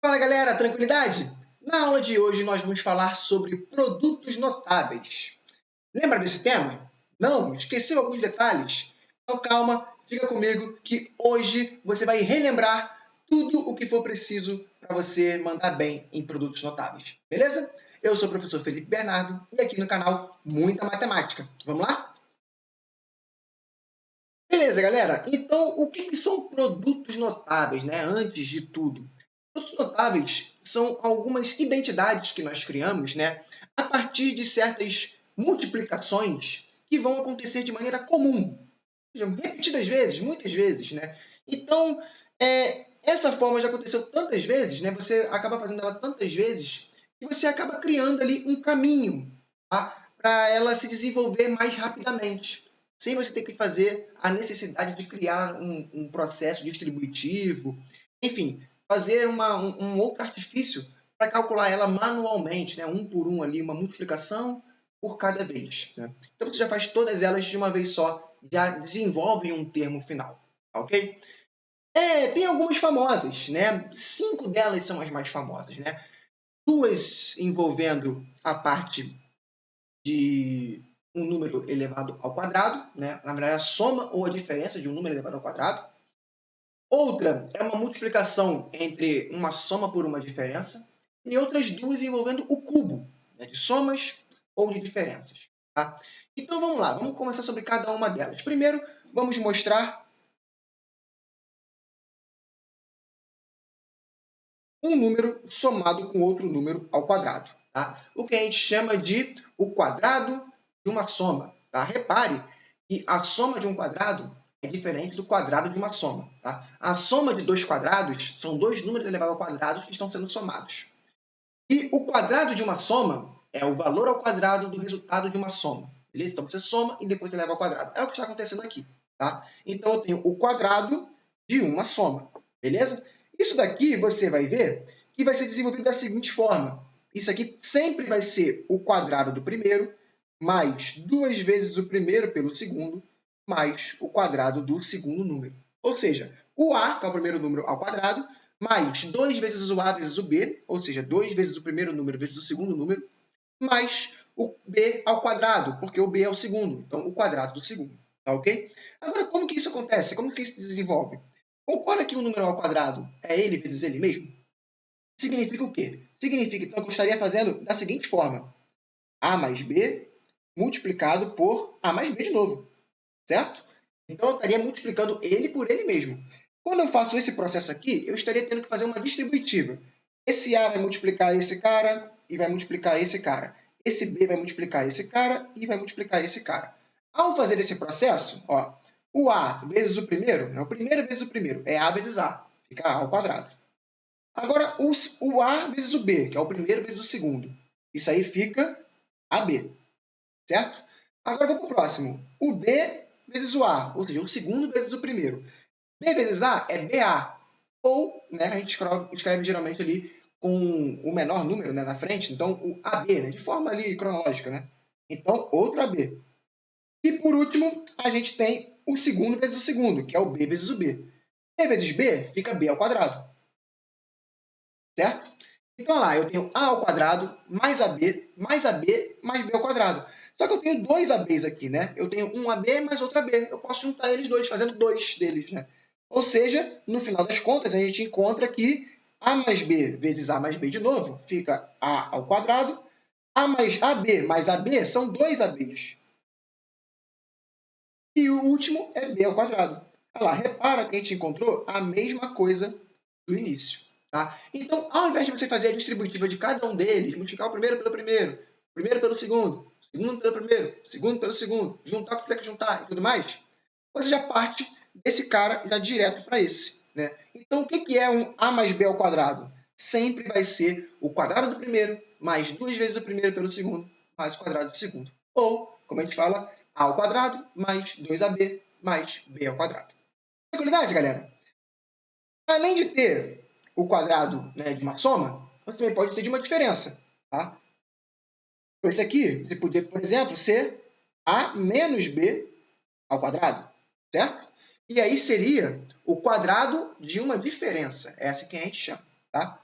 Fala galera, tranquilidade? Na aula de hoje nós vamos falar sobre produtos notáveis. Lembra desse tema? Não? Esqueceu alguns detalhes? Então calma, fica comigo que hoje você vai relembrar tudo o que for preciso para você mandar bem em produtos notáveis. Beleza? Eu sou o professor Felipe Bernardo e aqui no canal Muita Matemática. Vamos lá? Beleza, galera. Então, o que são produtos notáveis, né? Antes de tudo. Produtos notáveis são algumas identidades que nós criamos, né? A partir de certas multiplicações que vão acontecer de maneira comum, repetidas vezes, muitas vezes, né? Então, essa forma já aconteceu tantas vezes, né? Você acaba fazendo ela tantas vezes que você acaba criando ali um caminho, tá? Para ela se desenvolver mais rapidamente, sem você ter que fazer a necessidade de criar um processo distributivo, enfim, fazer um outro artifício para calcular ela manualmente, né? Um por um ali, uma multiplicação por cada vez, né? Então você já faz todas elas de uma vez só, já desenvolve um termo final, ok? Tem algumas famosas, né? 5 delas são as mais famosas, né? 2 envolvendo a parte de um número elevado ao quadrado, né? Na verdade, a soma ou a diferença de um número elevado ao quadrado. Outra é uma multiplicação entre uma soma por uma diferença. E outras 2 envolvendo o cubo, né? De somas ou de diferenças. Tá? Então vamos lá, vamos começar sobre cada uma delas. Primeiro, vamos mostrar um número somado com outro número ao quadrado. Tá? O que a gente chama de o quadrado de uma soma. Tá? Repare que a soma de um quadrado é diferente do quadrado de uma soma. Tá? A soma de dois quadrados são dois números elevados ao quadrado que estão sendo somados. E o quadrado de uma soma é o valor ao quadrado do resultado de uma soma. Beleza? Então você soma e depois eleva ao quadrado. É o que está acontecendo aqui. Tá? Então eu tenho o quadrado de uma soma. Beleza? Isso daqui você vai ver que vai ser desenvolvido da seguinte forma. Isso aqui sempre vai ser o quadrado do primeiro mais 2 vezes o primeiro pelo segundo mais o quadrado do segundo número. Ou seja, o A, que é o primeiro número ao quadrado, mais 2 vezes o A vezes o B, ou seja, 2 vezes o primeiro número vezes o segundo número, mais o B ao quadrado, porque o B é o segundo, então o quadrado do segundo. Tá ok? Agora, como que isso acontece? Como que isso se desenvolve? Concorda que o número ao quadrado é ele vezes ele mesmo? Significa o quê? Significa, então, que eu estaria fazendo da seguinte forma. A mais B multiplicado por A mais B de novo. Certo? Então, eu estaria multiplicando ele por ele mesmo. Quando eu faço esse processo aqui, eu estaria tendo que fazer uma distributiva. Esse A vai multiplicar esse cara e vai multiplicar esse cara. Esse B vai multiplicar esse cara e vai multiplicar esse cara. Ao fazer esse processo, ó, o A vezes o primeiro, é o primeiro vezes o primeiro, é A vezes A, fica A ao quadrado. Agora, o A vezes o B, que é o primeiro vezes o segundo, isso aí fica AB, certo? Agora, vou para o próximo. O B vezes o A, ou seja, o segundo vezes o primeiro. B vezes A é BA. Ou, né, a gente escreve geralmente ali com o menor número, né, na frente, então o AB, né, de forma ali cronológica. Né? Então, outro AB. E, por último, a gente tem o segundo vezes o segundo, que é o B vezes o B. B vezes B fica B ao quadrado. Certo? Então, lá, eu tenho A ao quadrado mais AB mais AB mais B ao quadrado. Só que eu tenho dois ABs aqui, né? Eu tenho um AB mais outro AB. Eu posso juntar eles dois, fazendo dois deles, né? Ou seja, no final das contas, a gente encontra que A mais B vezes A mais B de novo fica A ao quadrado. A mais AB mais AB são dois ABs. E o último é B ao quadrado. Olha lá, repara que a gente encontrou a mesma coisa do início. Tá? Então, ao invés de você fazer a distributiva de cada um deles, multiplicar o primeiro pelo segundo pelo primeiro, segundo pelo segundo, juntar o que tiver que juntar e tudo mais, você já parte desse cara já direto para esse. Né? Então, o que é um A mais B ao quadrado? Sempre vai ser o quadrado do primeiro mais 2 vezes o primeiro pelo segundo mais o quadrado do segundo. Ou, como a gente fala, A ao quadrado mais 2AB mais B ao quadrado. Tranquilidade, galera? Além de ter o quadrado, né, de uma soma, você também pode ter de uma diferença. Tá? Esse aqui, você poderia, por exemplo, ser A menos B ao quadrado, certo? E aí seria o quadrado de uma diferença. É assim que a gente chama. Tá?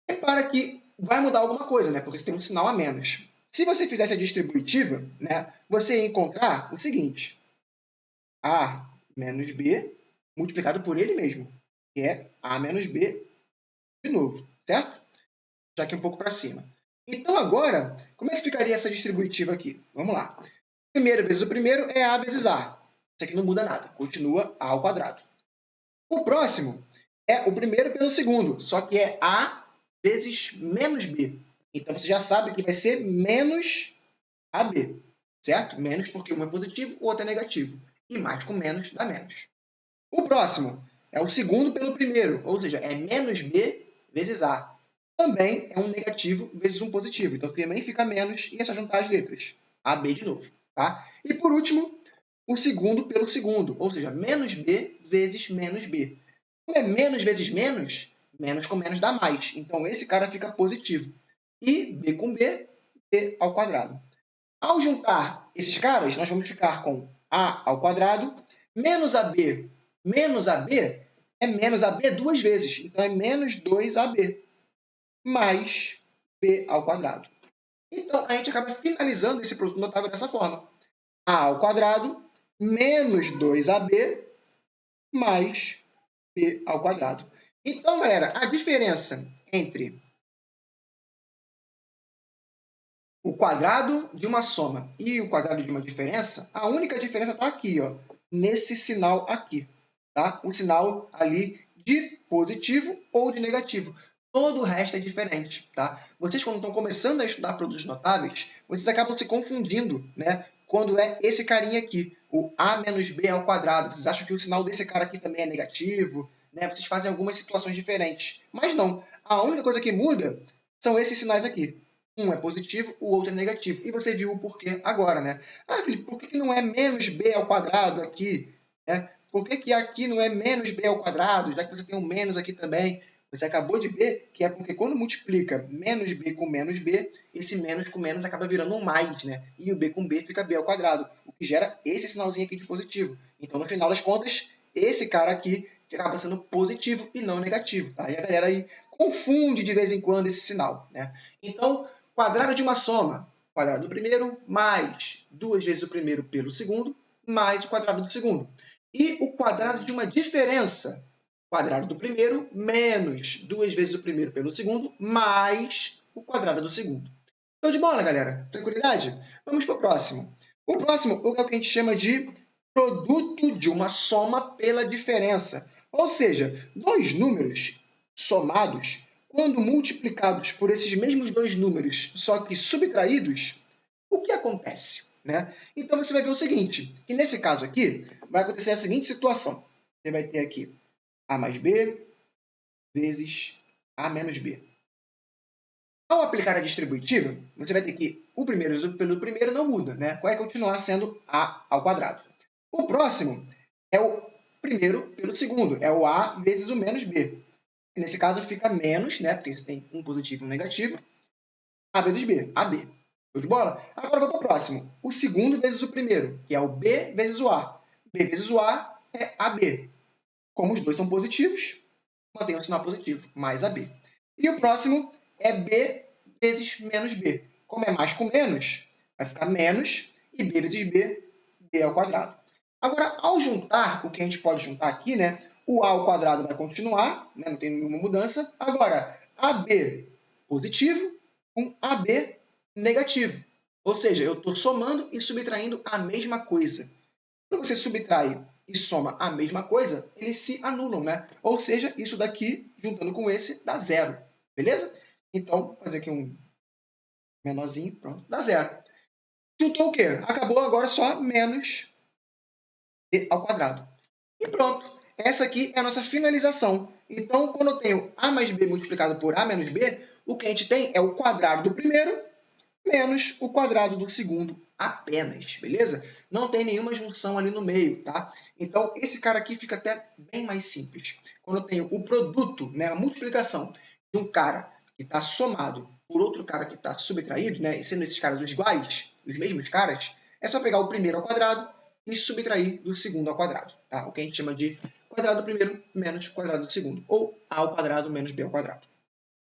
Repara que vai mudar alguma coisa, né? Porque você tem um sinal a menos. Se você fizesse a distributiva, né, você ia encontrar o seguinte: A menos B multiplicado por ele mesmo, que é A menos B de novo, certo? Já aqui um pouco para cima. Então, agora, como é que ficaria essa distributiva aqui? Vamos lá. Primeiro vezes o primeiro é A vezes A. Isso aqui não muda nada, continua A ao quadrado. O próximo é o primeiro pelo segundo, só que é A vezes menos B. Então, você já sabe que vai ser menos AB, certo? Menos porque um é positivo, o outro é negativo. E mais com menos dá menos. O próximo é o segundo pelo primeiro, ou seja, é menos B vezes A. Também é um negativo vezes um positivo. Então, também fica menos e é só juntar as letras. AB de novo. Tá? E, por último, o segundo pelo segundo, ou seja, menos B vezes menos B. Como é menos vezes menos, menos com menos dá mais. Então, esse cara fica positivo. E B com B, B ao quadrado. Ao juntar esses caras, nós vamos ficar com A ao quadrado menos AB. Menos AB é menos AB duas vezes. Então, é menos 2AB mais B ao quadrado. Então, a gente acaba finalizando esse produto notável dessa forma. A ao quadrado menos 2AB mais B ao quadrado. Então, galera, a diferença entre o quadrado de uma soma e o quadrado de uma diferença, a única diferença está aqui, ó, nesse sinal aqui. Tá? O sinal ali de positivo ou de negativo. Todo o resto é diferente. Tá? Vocês, quando estão começando a estudar produtos notáveis, vocês acabam se confundindo, né? Quando é esse carinha aqui, o A menos B ao quadrado. Vocês acham que o sinal desse cara aqui também é negativo, né? Vocês fazem algumas situações diferentes. Mas não. A única coisa que muda são esses sinais aqui. Um é positivo, o outro é negativo. E você viu o porquê agora, né? Ah, Felipe, por que não é menos b ao quadrado aqui? Né? Por que aqui não é menos b ao quadrado, já que você tem um menos aqui também? Você acabou de ver que é porque quando multiplica menos b com menos b, esse menos com menos acaba virando um mais, né? E o b com b fica b ao quadrado, o que gera esse sinalzinho aqui de positivo. Então, no final das contas, esse cara aqui acaba sendo positivo e não negativo. Tá? E a galera aí confunde de vez em quando esse sinal, né? Então, quadrado de uma soma, quadrado do primeiro mais duas vezes o primeiro pelo segundo, mais o quadrado do segundo. E o quadrado de uma diferença, quadrado do primeiro menos duas vezes o primeiro pelo segundo, mais o quadrado do segundo. Show de bola, galera? Tranquilidade? Vamos para o próximo. O próximo é o que a gente chama de produto de uma soma pela diferença. Ou seja, dois números somados, quando multiplicados por esses mesmos dois números, só que subtraídos, o que acontece? Né? Então, você vai ver o seguinte, que nesse caso aqui, vai acontecer a seguinte situação. Você vai ter aqui A mais B vezes A menos B. Ao aplicar a distributiva, você vai ter que o primeiro pelo primeiro não muda, né? Vai continuar sendo A ao quadrado. O próximo é o primeiro pelo segundo, é o A vezes o menos B. E nesse caso fica menos, né? Porque você tem um positivo e um negativo. A vezes B, AB. Show de bola? Agora vou para o próximo. O segundo vezes o primeiro, que é o B vezes o A. B vezes o A é AB. Como os dois são positivos, mantém o sinal positivo, mais AB. E o próximo é B vezes menos B. Como é mais com menos, vai ficar menos e B vezes B, B ao quadrado. Agora, ao juntar, o que a gente pode juntar aqui, né? O A ao quadrado vai continuar, né? Não tem nenhuma mudança. Agora, AB positivo com AB negativo. Ou seja, eu estou somando e subtraindo a mesma coisa. Quando você subtrai e soma a mesma coisa, eles se anulam, né? Ou seja, isso daqui, juntando com esse, dá zero. Beleza? Então, vou fazer aqui um menorzinho, pronto, dá zero. Juntou o quê? Acabou agora só menos b ao quadrado. E pronto. Essa aqui é a nossa finalização. Então, quando eu tenho a mais b multiplicado por a menos b, o que a gente tem é o quadrado do primeiro menos o quadrado do segundo apenas, beleza? Não tem nenhuma junção ali no meio, tá? Então, esse cara aqui fica até bem mais simples. Quando eu tenho o produto, né, a multiplicação de um cara que está somado por outro cara que está subtraído, né, sendo esses caras iguais, os mesmos caras, é só pegar o primeiro ao quadrado e subtrair do segundo ao quadrado, tá? O que a gente chama de quadrado do primeiro menos quadrado do segundo, ou a ao quadrado menos b ao quadrado.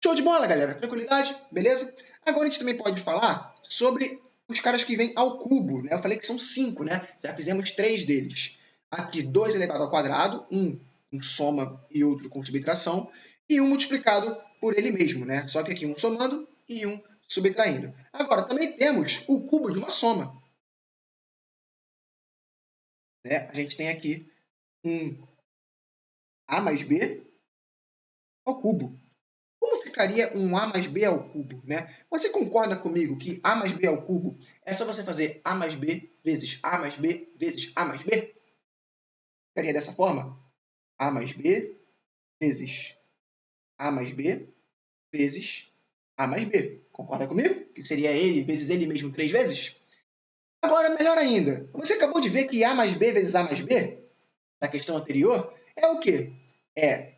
Show de bola, galera. Tranquilidade? Beleza? Agora a gente também pode falar sobre os caras que vêm ao cubo, né? Eu falei que são 5, né? Já fizemos 3 deles. Aqui, 2 elevado ao quadrado, um com soma e outro com subtração, e um multiplicado por ele mesmo, né? Só que aqui um somando e um subtraindo. Agora, também temos o cubo de uma soma, né? A gente tem aqui um a mais b ao cubo. Como ficaria um a mais b ao cubo, né? Você concorda comigo que a mais b ao cubo é só você fazer a mais b vezes a mais b vezes a mais b? Ficaria dessa forma? A mais b vezes a mais b vezes a mais b. Concorda comigo? Que seria ele vezes ele mesmo 3 vezes? Agora, melhor ainda, você acabou de ver que a mais b vezes a mais b, na questão anterior, é o quê? É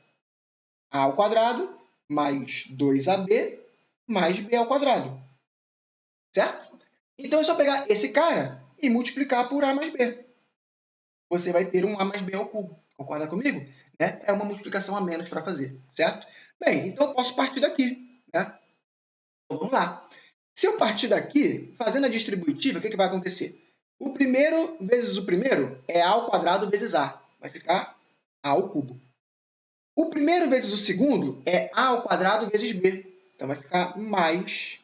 a ao quadrado mais 2ab mais b ao quadrado. Certo? Então é só pegar esse cara e multiplicar por a mais b. Você vai ter um a mais b ao cubo. Concorda comigo? Né? É uma multiplicação a menos para fazer, certo? Bem, então eu posso partir daqui. Né? Então vamos lá. Se eu partir daqui, fazendo a distributiva, o que vai acontecer? O primeiro vezes o primeiro é a ao quadrado vezes a. Vai ficar a ao cubo. O primeiro vezes o segundo é a ao quadrado vezes b. Então vai ficar mais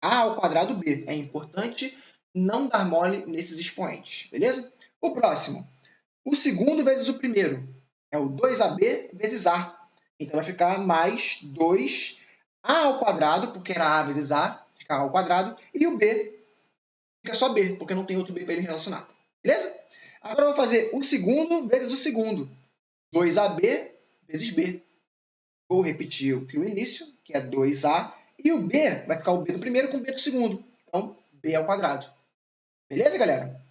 a ao quadrado b. É importante não dar mole nesses expoentes, beleza? O próximo, o segundo vezes o primeiro, é o 2ab vezes a. Então vai ficar mais 2a ao quadrado, porque era a vezes a, fica a ao quadrado, e o b fica só b, porque não tem outro b para ele relacionar. Beleza? Agora eu vou fazer o segundo vezes o segundo, 2ab vezes b. Vou repetir o que o início, que é 2a, e o b vai ficar o b do primeiro com o b do segundo. Então, b ao quadrado. Beleza, galera?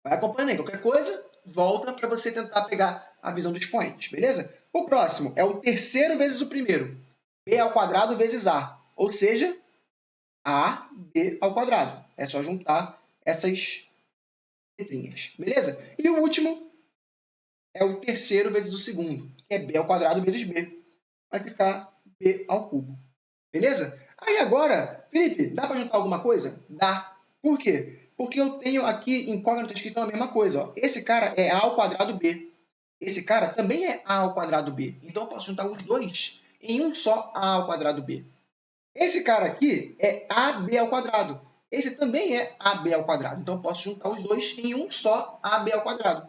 Vai acompanhando aí. Qualquer coisa, volta para você tentar pegar a visão do expoente. Beleza? O próximo é o terceiro vezes o primeiro. b ao quadrado vezes a. Ou seja, ab ao quadrado. É só juntar essas letrinhas. Beleza? E o último é o terceiro vezes o segundo, que é b ao quadrado vezes b. Vai ficar b ao cubo. Beleza? Aí agora, Felipe, dá para juntar alguma coisa? Dá. Por quê? Porque eu tenho aqui incógnitas que estão a mesma coisa. Ó. Esse cara é a ao quadrado b. Esse cara também é a ao quadrado b. Então eu posso juntar os dois em um só a ao quadrado b. Esse cara aqui é ab ao quadrado. Esse também é ab ao quadrado. Então eu posso juntar os dois em um só ab ao quadrado.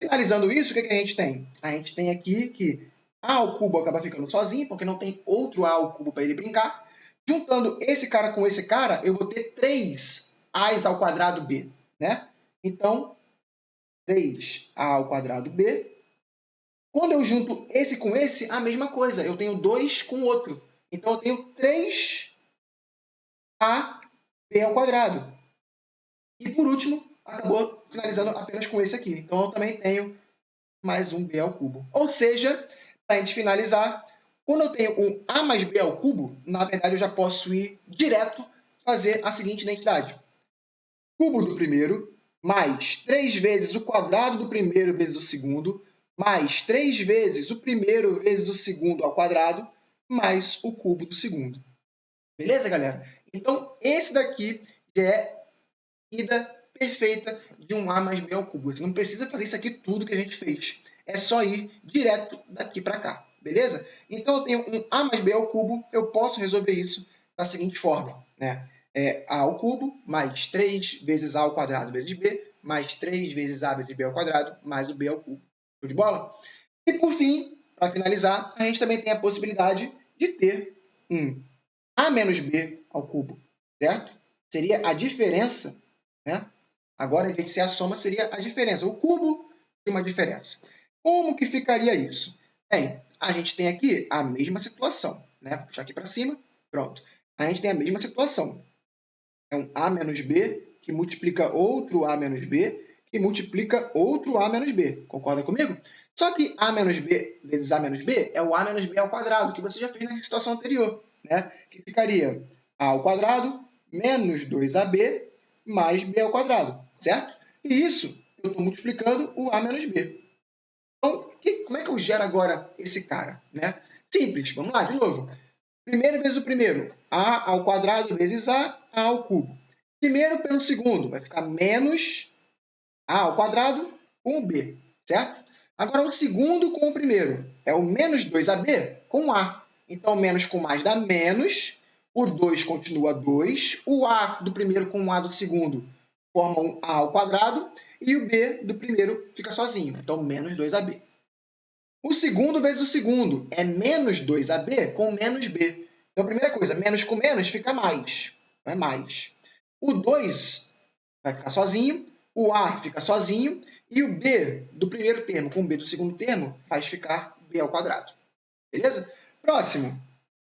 Finalizando isso, o que a gente tem? A gente tem aqui que a ao cubo acaba ficando sozinho, porque não tem outro a ao cubo para ele brincar. Juntando esse cara com esse cara, eu vou ter 3 a's ao quadrado b. Né? Então, 3a ao quadrado b. Quando eu junto esse com esse, a mesma coisa. Eu tenho 2 com o outro. Então, eu tenho 3ab ao quadrado. E, por último, acabou finalizando apenas com esse aqui. Então, eu também tenho mais um b ao cubo. Ou seja, para a gente finalizar, quando eu tenho um a mais b ao cubo, na verdade eu já posso ir direto fazer a seguinte identidade. Cubo do primeiro mais 3 vezes o quadrado do primeiro vezes o segundo, mais 3 vezes o primeiro vezes o segundo ao quadrado, mais o cubo do segundo. Beleza, galera? Então, esse daqui já é ida perfeita de um a mais b ao cubo. Você não precisa fazer isso aqui tudo que a gente fez. É só ir direto daqui para cá, beleza? Então, eu tenho um a mais b ao cubo, eu posso resolver isso da seguinte forma, né? É a ao cubo mais 3 vezes a ao quadrado vezes b, mais 3 vezes a vezes b ao quadrado, mais o b ao cubo. Show de bola? E, por fim, para finalizar, a gente também tem a possibilidade de ter um a menos b ao cubo, certo? Seria a diferença, né? Agora, se a soma seria a diferença, o cubo de uma diferença. Como que ficaria isso? Bem, a gente tem aqui a mesma situação, né? Vou puxar aqui para cima, pronto. A gente tem a mesma situação. É um a menos b que multiplica outro a menos b, que multiplica outro a menos b. Concorda comigo? Só que a menos b vezes a menos b é o a menos b ao quadrado, que você já fez na situação anterior, né? Que ficaria a ao quadrado menos 2ab mais b ao quadrado, certo? E isso eu estou multiplicando o a menos b. Então, como é que eu gero agora esse cara? Né? Simples, vamos lá, de novo. Primeiro vezes o primeiro, a ao quadrado vezes a ao cubo. Primeiro pelo segundo, vai ficar menos a ao quadrado com o b, certo? Agora, o segundo com o primeiro é o menos 2ab com a. Então, menos com mais dá menos, o 2 continua 2, o a do primeiro com o a do segundo forma um a ao quadrado, e o b do primeiro fica sozinho, então menos 2ab. O segundo vezes o segundo é menos 2ab com menos b. Então, a primeira coisa, menos com menos fica mais, não é mais. O 2 vai ficar sozinho, o a fica sozinho, e o b do primeiro termo com o b do segundo termo faz ficar b ao quadrado. Beleza? Próximo,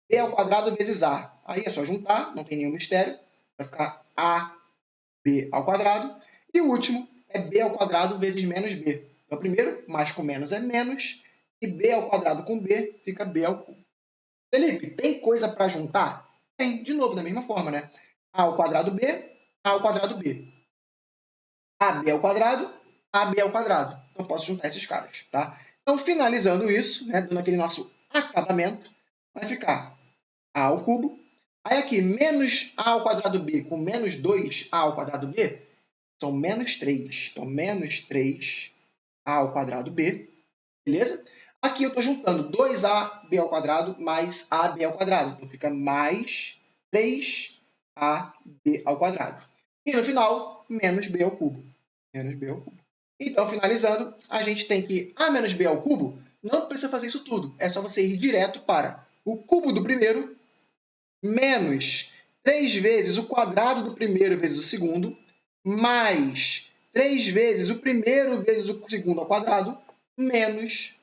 b ao quadrado vezes a. Aí é só juntar, não tem nenhum mistério. Vai ficar ab ao quadrado. E o último é b ao quadrado vezes menos b. Então, primeiro, mais com menos é menos. E b ao quadrado com b fica b ao cubo. Felipe, tem coisa para juntar? Tem, de novo, da mesma forma, né? A ao quadrado b, a ao quadrado b. AB ao quadrado, AB ao quadrado. Então, posso juntar esses caras, tá? Então, finalizando isso, né, dando aquele nosso acabamento, vai ficar A ao cubo. Aí aqui, menos A ao quadrado B com menos 2A ao quadrado B, são menos 3. Então, menos 3A ao quadrado B, beleza? Aqui eu estou juntando 2AB ao quadrado mais AB ao quadrado. Então, fica mais 3AB ao quadrado. E no final, menos B ao cubo. Menos B ao cubo. Então, finalizando, a gente tem que A menos B ao cubo, não precisa fazer isso tudo. É só você ir direto para o cubo do primeiro menos 3 vezes o quadrado do primeiro vezes o segundo, mais 3 vezes o primeiro vezes o segundo ao quadrado, menos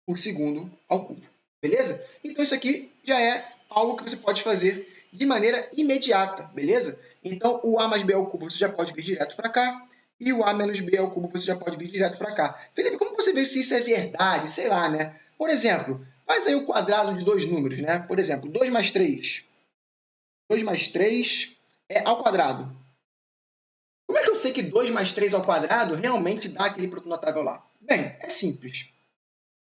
o segundo ao cubo. Beleza? Então, isso aqui já é algo que você pode fazer de maneira imediata, beleza? Então, o a mais b ao cubo você já pode vir direto para cá, e o a menos b ao cubo você já pode vir direto para cá. Felipe, como você vê se isso é verdade? Sei lá, né? Por exemplo, faz aí o quadrado de dois números, né? Por exemplo, 2 mais 3. 2 mais 3 é ao quadrado. Como é que eu sei que 2 mais 3 ao quadrado realmente dá aquele produto notável lá? Bem, é simples.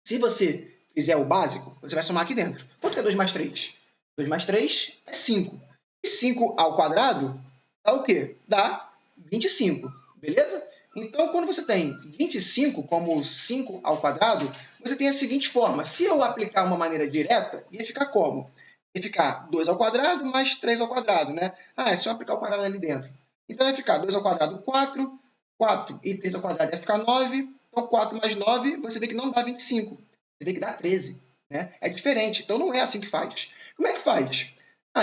Se você fizer o básico, você vai somar aqui dentro. Quanto que é 2 mais 3? 2 mais 3 é 5. E 5 ao quadrado dá o quê? Dá 25, beleza? Então, quando você tem 25 como 5 ao quadrado, você tem a seguinte forma. Se eu aplicar uma maneira direta, ia ficar como? Ia ficar 2 ao quadrado mais 3 ao quadrado, né? Ah, é só aplicar o quadrado ali dentro. Então, vai ficar 2 ao quadrado 4, 4 e 3 ao quadrado ia ficar 9. Então, 4 mais 9, você vê que não dá 25. Você vê que dá 13. Né? É diferente. Então, não é assim que faz. Como é que faz?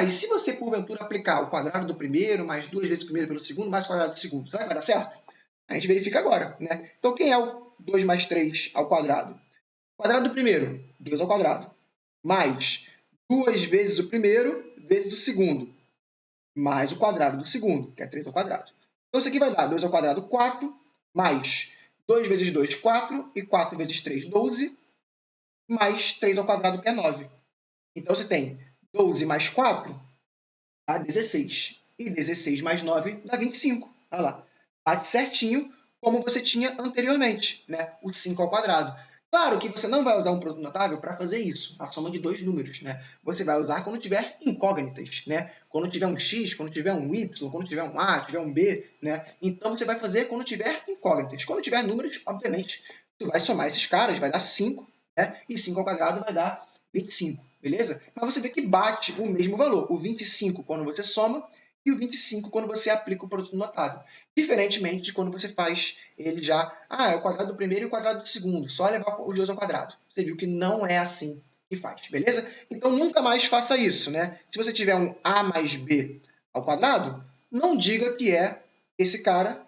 E se você, porventura, aplicar o quadrado do primeiro, mais 2 vezes o primeiro pelo segundo, mais o quadrado do segundo, será que vai dar certo? A gente verifica agora. Né? Então, quem é o 2 mais 3 ao quadrado? O quadrado do primeiro, 2 ao quadrado. Mais 2 vezes o primeiro vezes o segundo. Mais o quadrado do segundo, que é 3 ao quadrado. Então, isso aqui vai dar 2 ao quadrado, 4, mais 2 vezes 2, 4, e 4 vezes 3, 12, mais 3 ao quadrado, que é 9. Então, você tem 12 mais 4 dá 16. E 16 mais 9 dá 25. Olha lá. Bate certinho como você tinha anteriormente, né? O 5 ao quadrado. Claro que você não vai usar um produto notável para fazer isso, a soma de dois números, né? Você vai usar quando tiver incógnitas, né? Quando tiver um x, quando tiver um y, quando tiver um a, tiver um b, né? Então, você vai fazer quando tiver incógnitas. Quando tiver números, obviamente, tu vai somar esses caras, vai dar 5, né? E 5 ao quadrado vai dar 25, beleza? Mas você vê que bate o mesmo valor, o 25 quando você soma e o 25 quando você aplica o produto notável. Diferentemente de quando você faz ele já, é o quadrado do primeiro e o quadrado do segundo, só levar os dois ao quadrado. Você viu que não é assim que faz, beleza? Então, nunca mais faça isso, né? Se você tiver um a mais b ao quadrado, não diga que é esse cara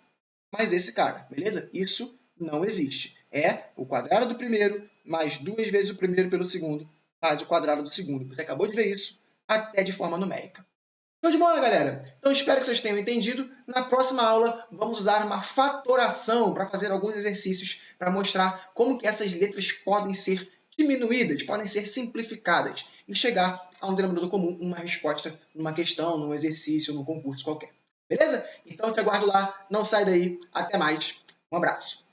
mais esse cara, beleza? Isso não existe. É o quadrado do primeiro mais 2 vezes o primeiro pelo segundo mais o quadrado do segundo. Você acabou de ver isso até de forma numérica. Show de bola, galera? Então, espero que vocês tenham entendido. Na próxima aula, vamos usar uma fatoração para fazer alguns exercícios para mostrar como que essas letras podem ser diminuídas, podem ser simplificadas e chegar a um denominador comum, uma resposta numa questão, num exercício, num concurso qualquer. Beleza? Então, eu te aguardo lá. Não sai daí. Até mais. Um abraço.